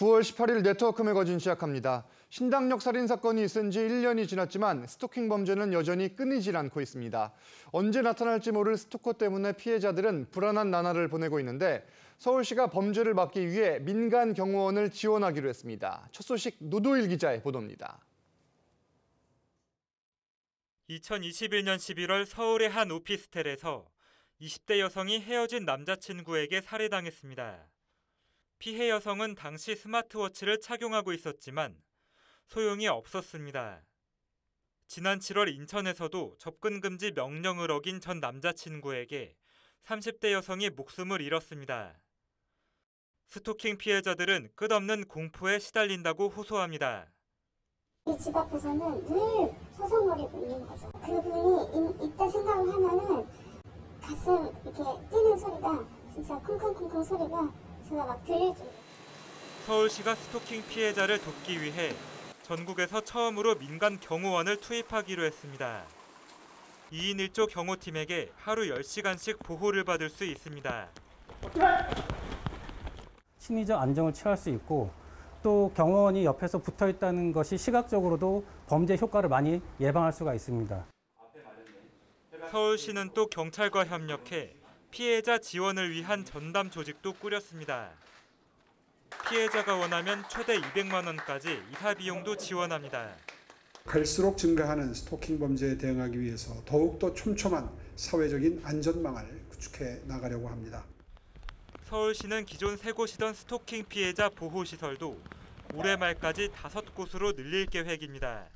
9월 18일 네트워크 매거진 시작합니다. 신당역 살인 사건이 있은 지 1년이 지났지만 스토킹 범죄는 여전히 끊이질 않고 있습니다. 언제 나타날지 모를 스토커 때문에 피해자들은 불안한 나날을 보내고 있는데 서울시가 범죄를 막기 위해 민간 경호원을 지원하기로 했습니다. 첫 소식 노도일 기자의 보도입니다. 2021년 11월 서울의 한 오피스텔에서 20대 여성이 헤어진 남자친구에게 살해당했습니다. 피해 여성은 당시 스마트워치를 착용하고 있었지만 소용이 없었습니다. 지난 7월 인천에서도 접근 금지 명령을 어긴 전 남자친구에게 30대 여성이 목숨을 잃었습니다. 스토킹 피해자들은 끝없는 공포에 시달린다고 호소합니다. 이 집 앞에서는 늘 소송거리고 있는 거죠. 그분이 있다 생각을 하면은 가슴 이렇게 뛰는 소리가 진짜 쿵쿵쿵쿵 소리가 제가 막 들릴 정도. 서울시가 스토킹 피해자를 돕기 위해 전국에서 처음으로 민간 경호원을 투입하기로 했습니다. 2인 1조 경호팀에게 하루 10시간씩 보호를 받을 수 있습니다. 심리적 안정을 취할 수 있고 또 경호원이 옆에서 붙어 있다는 것이 시각적으로도 범죄 효과를 많이 예방할 수가 있습니다. 서울시는 또 경찰과 협력해 피해자 지원을 위한 전담 조직도 꾸렸습니다. 피해자가 원하면 최대 200만 원까지 이사 비용도 지원합니다. 갈수록 증가하는 스토킹 범죄에 대응하기 위해서 더욱더 촘촘한 사회적인 안전망을 구축해 나가려고 합니다. 서울시는 기존 3곳이던 스토킹 피해자 보호시설도 올해 말까지 5곳으로 늘릴 계획입니다.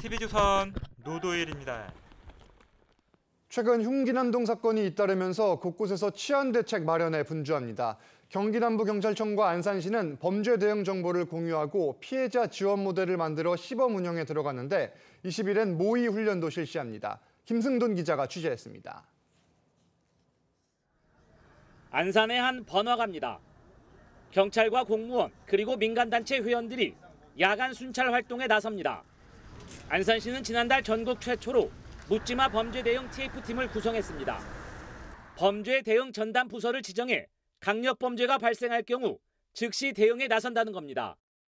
TV조선 노도일입니다. 최근 흉기난동 사건이 잇따르면서 곳곳에서 치안 대책 마련에 분주합니다. 경기 남부경찰청과 안산시는 범죄 대응 정보를 공유하고 피해자 지원 모델을 만들어 시범 운영에 들어갔는데 20일엔 모의 훈련도 실시합니다. 김승돈 기자가 취재했습니다. 안산의 한 번화가입니다. 경찰과 공무원 그리고 민간단체 회원들이 야간 순찰 활동에 나섭니다. 안산시는 지난달 전국 최초로 묻지마 범죄 대응 TF팀을 구성했습니다. 범죄 대응 전담 부서를 지정해 강력 범죄가 발생할 경우 즉시 대응에 나선다는 겁니다.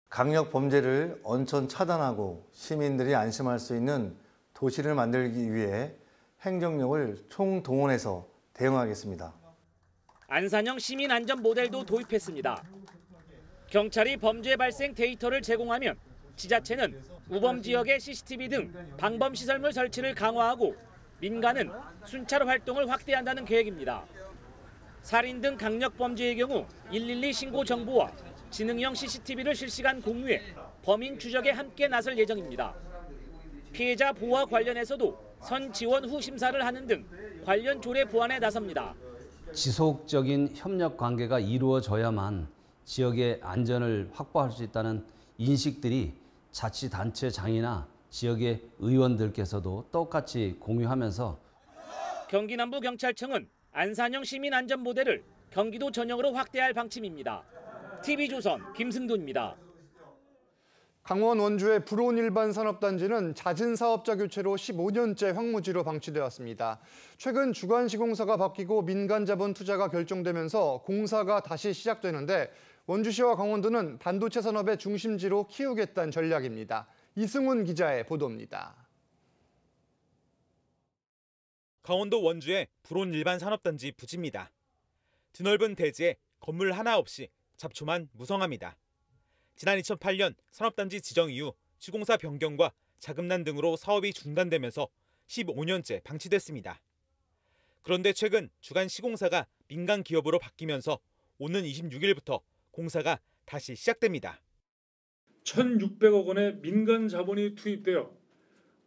강력 범죄를 언천 차단하고 시민들이 안심할 수 있는 도시를 만들기 위해 행정력을 총동원해서 대응하겠습니다. 안산형 시민안전 모델도 도입했습니다. 경찰이 범죄 발생 데이터를 제공하면 지자체는 우범 지역의 CCTV 등 방범 시설물 설치를 강화하고 민간은 순찰 활동을 확대한다는 계획입니다. 살인 등 강력 범죄의 경우 112 신고 정보와 지능형 CCTV를 실시간 공유해 범인 추적에 함께 나설 예정입니다. 피해자 보호와 관련해서도 선 지원 후 심사를 하는 등 관련 조례 보완에 나섭니다. 지속적인 협력 관계가 이루어져야만 지역의 안전을 확보할 수 있다는 인식들이 자치단체장이나 지역의 의원들께서도 똑같이 공유하면서 경기 남부경찰청은 안산형 시민안전 모델을 경기도 전역으로 확대할 방침입니다. TV조선 김승돈입니다. 강원 원주의 불온 일반 산업단지는 잦은 사업자 교체로 15년째 황무지로 방치되었습니다. 최근 주관시공사가 바뀌고 민간 자본 투자가 결정되면서 공사가 다시 시작되는데 원주시와 강원도는 반도체 산업의 중심지로 키우겠다는 전략입니다. 이승훈 기자의 보도입니다. 강원도 원주의 불온 일반 산업단지 부지입니다. 드넓은 대지에 건물 하나 없이 잡초만 무성합니다. 지난 2008년 산업단지 지정 이후 시공사 변경과 자금난 등으로 사업이 중단되면서 15년째 방치됐습니다. 그런데 최근 주간 시공사가 민간 기업으로 바뀌면서 오는 26일부터 공사가 다시 시작됩니다. 1,600억 원의 민간 자본이 투입되어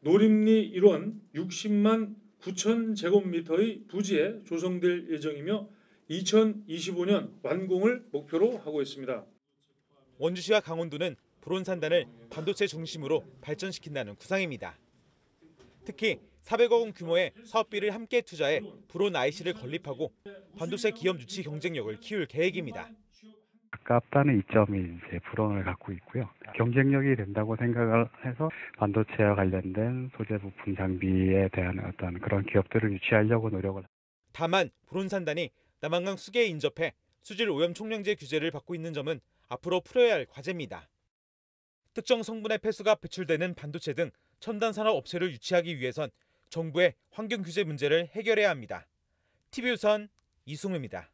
노림리 1원 60만 9천 제곱미터의 부지에 조성될 예정이며 2025년 완공을 목표로 하고 있습니다. 원주시와 강원도는 불온산단을 반도체 중심으로 발전시킨다는 구상입니다. 특히 400억 원 규모의 사업비를 함께 투자해 불온 IC를 건립하고 반도체 기업 유치 경쟁력을 키울 계획입니다. 가깝다는 이점이 이제 불온을 갖고 있고요. 경쟁력이 된다고 생각을 해서 반도체와 관련된 소재 부품 장비에 대한 어떤 그런 기업들을 유치하려고 노력을. 다만 불온산단이 남한강 수계에 인접해 수질 오염 총량제 규제를 받고 있는 점은 앞으로 풀어야 할 과제입니다. 특정 성분의 폐수가 배출되는 반도체 등 첨단 산업 업체를 유치하기 위해선 정부의 환경 규제 문제를 해결해야 합니다. TV조선 이승우입니다.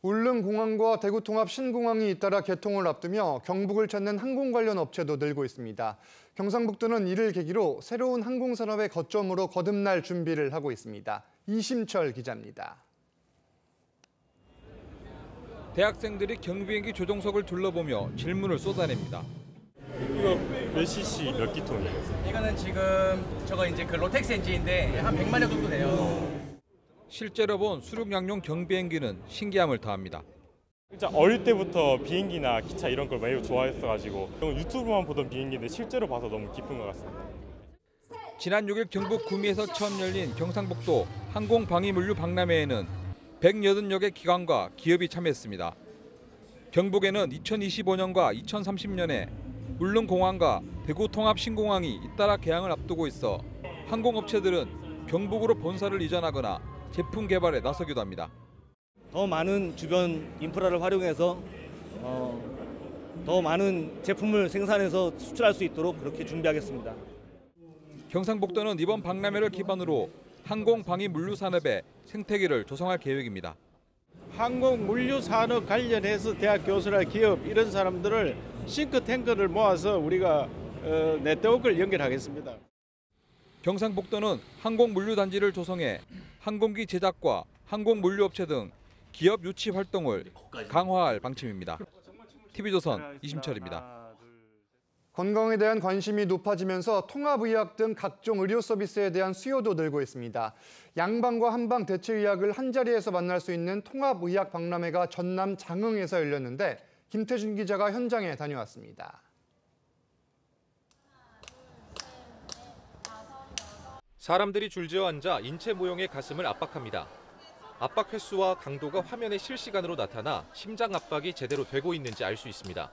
울릉공항과 대구통합 신공항이 잇따라 개통을 앞두며 경북을 찾는 항공 관련 업체도 늘고 있습니다. 경상북도는 이를 계기로 새로운 항공산업의 거점으로 거듭날 준비를 하고 있습니다. 이심철 기자입니다. 대학생들이 경비행기 조종석을 둘러보며 질문을 쏟아냅니다. 이거 몇 cc 몇 기통이에요? 이거는 지금 저거 이제 그 로텍스 엔진인데 한 100만 년 정도 돼요. 실제로 본 수륙양용 경비행기는 신기함을 더합니다. 진짜 어릴 때부터 비행기나 기차 이런 걸 매우 좋아했어가지고 유튜브만 보던 비행기인데 실제로 봐서 너무 기쁜 것 같습니다. 지난 6일 경북 구미에서 처음 열린 경상북도 항공방위물류 박람회에는 180여 개 기관과 기업이 참여했습니다. 경북에는 2025년과 2030년에 울릉공항과 대구통합 신공항이 잇따라 개항을 앞두고 있어 항공업체들은 경북으로 본사를 이전하거나 제품 개발에 나서기도 합니다. 더 많은 주변 인프라를 활용해서 더 많은 제품을 생산해서 수출할 수 있도록 그렇게 준비하겠습니다. 경상북도는 이번 박람회를 기반으로 항공방위물류 산업의 생태계를 조성할 계획입니다. 항공물류 산업 관련해서 대학 교수나 기업 이런 사람들을 싱크탱크를 모아서 우리가 네트워크를 연결하겠습니다. 경상북도는 항공물류단지를 조성해 항공기 제작과 항공물류업체 등 기업 유치 활동을 강화할 방침입니다. TV조선 이심철입니다. 건강에 대한 관심이 높아지면서 통합의학 등 각종 의료 서비스에 대한 수요도 늘고 있습니다. 양방과 한방 대체의학을 한자리에서 만날 수 있는 통합의학 박람회가 전남 장흥에서 열렸는데 김태준 기자가 현장에 다녀왔습니다. 사람들이 줄지어 앉아 인체 모형의 가슴을 압박합니다. 압박 횟수와 강도가 화면에 실시간으로 나타나 심장 압박이 제대로 되고 있는지 알 수 있습니다.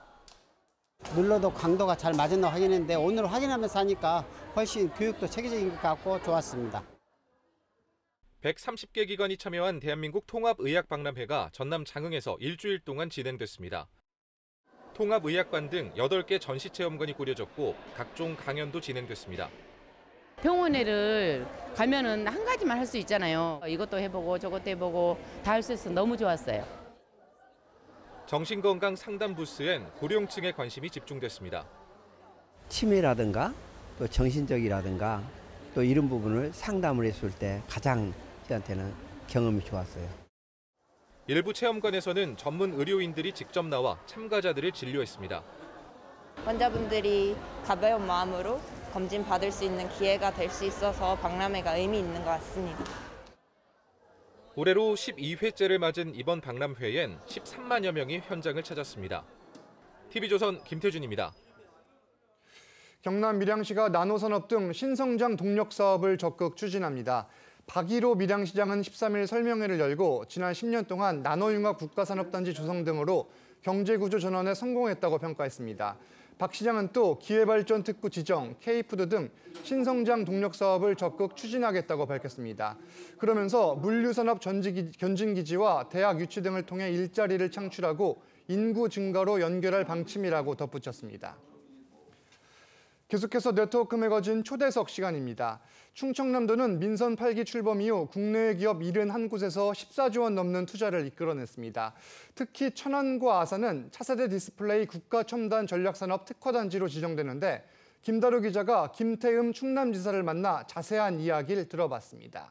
눌러도 강도가 잘 맞았나 확인했는데 오늘 확인하면서 하니까 훨씬 교육도 체계적인 것 같고 좋았습니다. 130개 기관이 참여한 대한민국 통합의학박람회가 전남 장흥에서 일주일 동안 진행됐습니다. 통합의학관 등 8개 전시체험관이 꾸려졌고 각종 강연도 진행됐습니다. 병원에를 가면은 한 가지만 할 수 있잖아요. 이것도 해보고 저것도 해보고 다 할 수 있어서 너무 좋았어요. 정신건강 상담 부스엔 고령층의 관심이 집중됐습니다. 치매라든가 또 정신적이라든가 또 이런 부분을 상담을 했을 때 가장 저한테는 경험이 좋았어요. 일부 체험관에서는 전문 의료인들이 직접 나와 참가자들을 진료했습니다. 환자분들이 가벼운 마음으로 검진 받을 수 있는 기회가 될 수 있어서 박람회가 의미 있는 것 같습니다. 올해로 12회째를 맞은 이번 박람회엔 13만여 명이 현장을 찾았습니다. TV조선 김태준입니다. 경남 밀양시가 나노산업 등 신성장 동력 사업을 적극 추진합니다. 박일호 밀양시장은 13일 설명회를 열고 지난 10년 동안 나노융합 국가산업단지 조성 등으로 경제구조 전환에 성공했다고 평가했습니다. 박 시장은 또 기회발전 특구 지정, K푸드 등 신성장 동력 사업을 적극 추진하겠다고 밝혔습니다. 그러면서 물류산업 견진기지와 대학 유치 등을 통해 일자리를 창출하고 인구 증가로 연결할 방침이라고 덧붙였습니다. 계속해서 네트워크 매거진 초대석 시간입니다. 충청남도는 민선 8기 출범 이후 국내 기업 71곳에서 14조 원 넘는 투자를 이끌어냈습니다. 특히 천안과 아산은 차세대 디스플레이 국가첨단 전략산업 특화단지로 지정되는데 김다루 기자가 김태흠 충남지사를 만나 자세한 이야기를 들어봤습니다.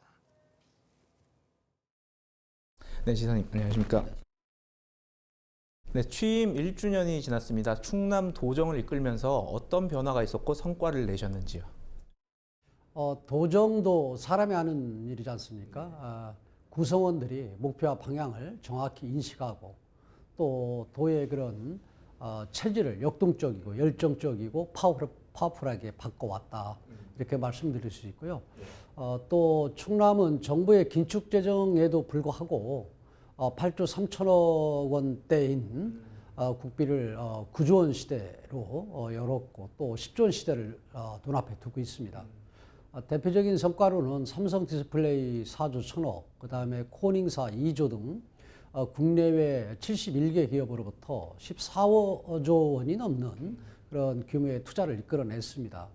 네, 지사님 안녕하십니까. 네, 취임 1주년이 지났습니다. 충남 도정을 이끌면서 어떤 변화가 있었고 성과를 내셨는지요? 도정도 사람이 하는 일이지 않습니까? 구성원들이 목표와 방향을 정확히 인식하고 또 도의 그런 체질을 역동적이고 열정적이고 파워풀하게 바꿔왔다. 이렇게 말씀드릴 수 있고요. 또 충남은 정부의 긴축 재정에도 불구하고 8조 3천억 원대인 국비를 9조 원 시대로 열었고 또 10조 원 시대를 눈앞에 두고 있습니다. 대표적인 성과로는 삼성 디스플레이 4조 1천억, 그다음에 코닝사 2조 등 국내외 71개 기업으로부터 14조 원이 넘는 그런 규모의 투자를 이끌어냈습니다.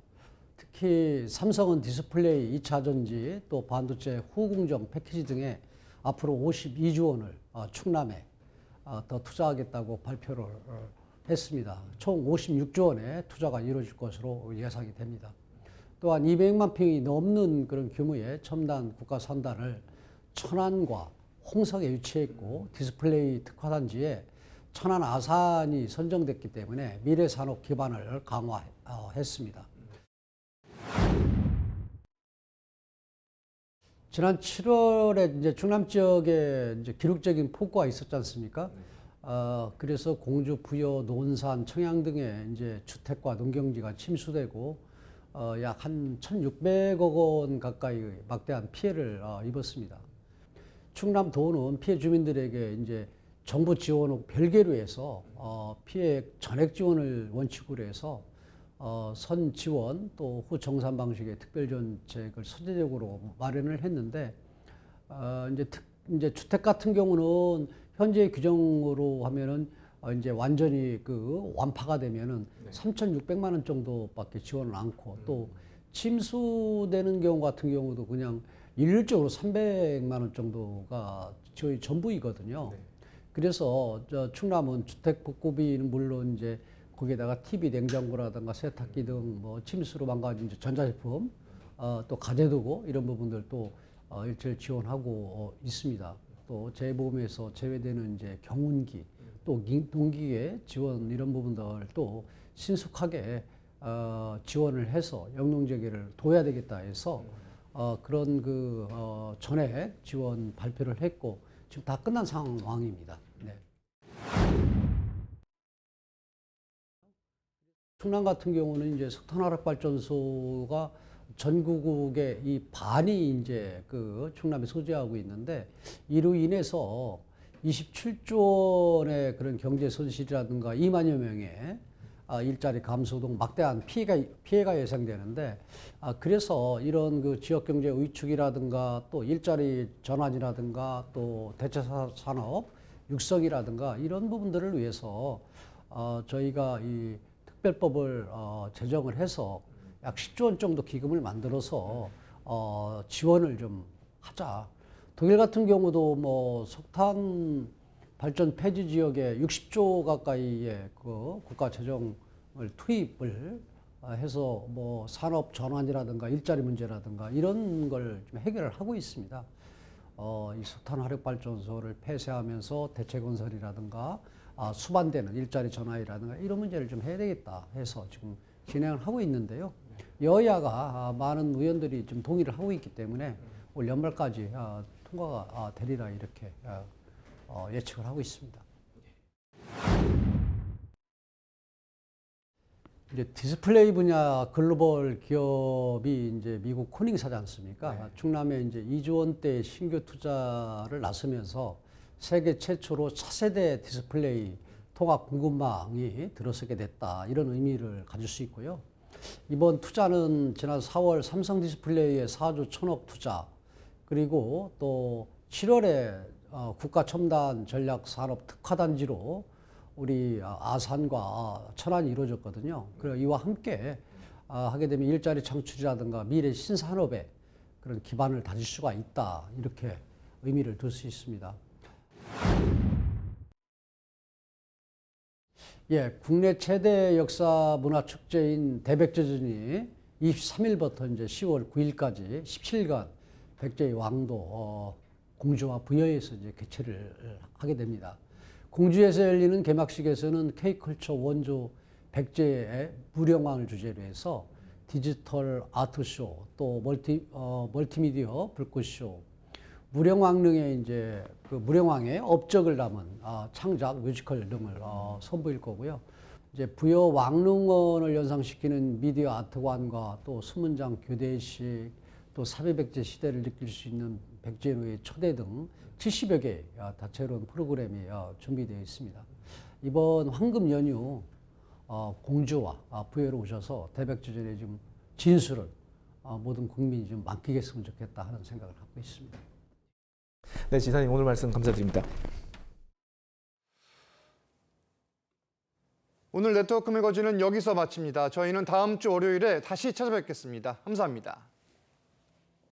특히 삼성은 디스플레이, 2차 전지, 또 반도체 후공정 패키지 등에 앞으로 52조 원을 충남에 더 투자하겠다고 발표를 했습니다. 총 56조 원의 투자가 이루어질 것으로 예상이 됩니다. 또한 200만 평이 넘는 그런 규모의 첨단 국가 산단을 천안과 홍성에 위치했고 디스플레이 특화단지에 천안 아산이 선정됐기 때문에 미래 산업 기반을 강화했습니다. 지난 7월에 이제 충남 지역에 이제 기록적인 폭우가 있었지 않습니까? 그래서 공주, 부여, 논산, 청양 등의 이제 주택과 농경지가 침수되고 약 한 1,600억 원 가까이 막대한 피해를 입었습니다. 충남도는 피해 주민들에게 이제 정부 지원을 별개로 해서 피해 전액 지원을 원칙으로 해서 선 지원 또 후 정산 방식의 특별 정책을 선제적으로 마련을 했는데 이제 주택 같은 경우는 현재 규정으로 하면은 이제 완전히 그 완파가 되면은 3,600만 원 정도밖에 지원을 않고 또 침수되는 경우 같은 경우도 그냥 일률적으로 300만 원 정도가 저희 전부이거든요. 그래서 충남은 주택 복구비는 물론 이제 거기에다가 TV, 냉장고라든가 세탁기 등 뭐 침수로 망가진 전자제품, 또 가재도구 이런 부분들도 일체를 지원하고 있습니다. 또 재보험에서 제외되는 이제 경운기, 또 농기계 지원 이런 부분들 또 신속하게 지원을 해서 영농재개를 둬야 되겠다 해서 그런 그 전액 지원 발표를 했고 지금 다 끝난 상황입니다. 네. 충남 같은 경우는 이제 석탄화력발전소가 전국의 이 반이 이제 그 충남에 소재하고 있는데 이로 인해서 27조 원의 그런 경제 손실이라든가 2만여 명의 일자리 감소 등 막대한 피해가 예상되는데 그래서 이런 그 지역 경제 위축이라든가 또 일자리 전환이라든가 또 대체 산업 육성이라든가 이런 부분들을 위해서 저희가 이 특별법을 제정을 해서 약 10조 원 정도 기금을 만들어서 지원을 좀 하자. 독일 같은 경우도 뭐 석탄 발전 폐지 지역에 60조 가까이의 그 국가 재정을 투입을 해서 뭐 산업 전환이라든가 일자리 문제라든가 이런 걸 좀 해결을 하고 있습니다. 이 석탄 화력 발전소를 폐쇄하면서 대체 건설이라든가 수반되는 일자리 전환이라든가 이런 문제를 좀 해야 되겠다 해서 지금 진행을 하고 있는데요. 여야가 많은 의원들이 좀 동의를 하고 있기 때문에 올 연말까지 통과가 되리라 이렇게 예측을 하고 있습니다. 이제 디스플레이 분야 글로벌 기업이 이제 미국 코닝사지 않습니까? 네. 충남에 이제 2조 원대 신규 투자를 나서면서 세계 최초로 차세대 디스플레이 통합 공급망이 들어서게 됐다. 이런 의미를 가질 수 있고요. 이번 투자는 지난 4월 삼성 디스플레이의 4조 1,000억 투자 그리고 또 7월에 국가 첨단 전략 산업 특화단지로 우리 아산과 천안이 이루어졌거든요. 그리고 이와 함께 하게 되면 일자리 창출이라든가 미래 신산업에 그런 기반을 다질 수가 있다. 이렇게 의미를 둘 수 있습니다. 예, 국내 최대 역사 문화 축제인 대백제전이 23일부터 이제 10월 9일까지 17간 백제의 왕도 공주와 부여에서 이제 개최를 하게 됩니다. 공주에서 열리는 개막식에서는 K컬처 원조 백제의 무령왕을 주제로 해서 디지털 아트쇼, 또 멀티미디어 불꽃쇼, 무령왕릉의 이제 그 무령왕의 업적을 담은 창작 뮤지컬 등을 선보일 거고요. 이제 부여 왕릉원을 연상시키는 미디어 아트관과 또 수문장 교대식, 또 사배백제 시대를 느낄 수 있는 백제노의 초대 등 70여 개의 다채로운 프로그램이 준비되어 있습니다. 이번 황금 연휴 공주와 부여로 오셔서 대백제전의 좀 진수를 모든 국민이 좀 만끽했으면 좋겠다 하는 생각을 갖고 있습니다. 네, 지사님 오늘 말씀 감사드립니다. 오늘 네트워크 매거진은 여기서 마칩니다. 저희는 다음 주 월요일에 다시 찾아뵙겠습니다. 감사합니다.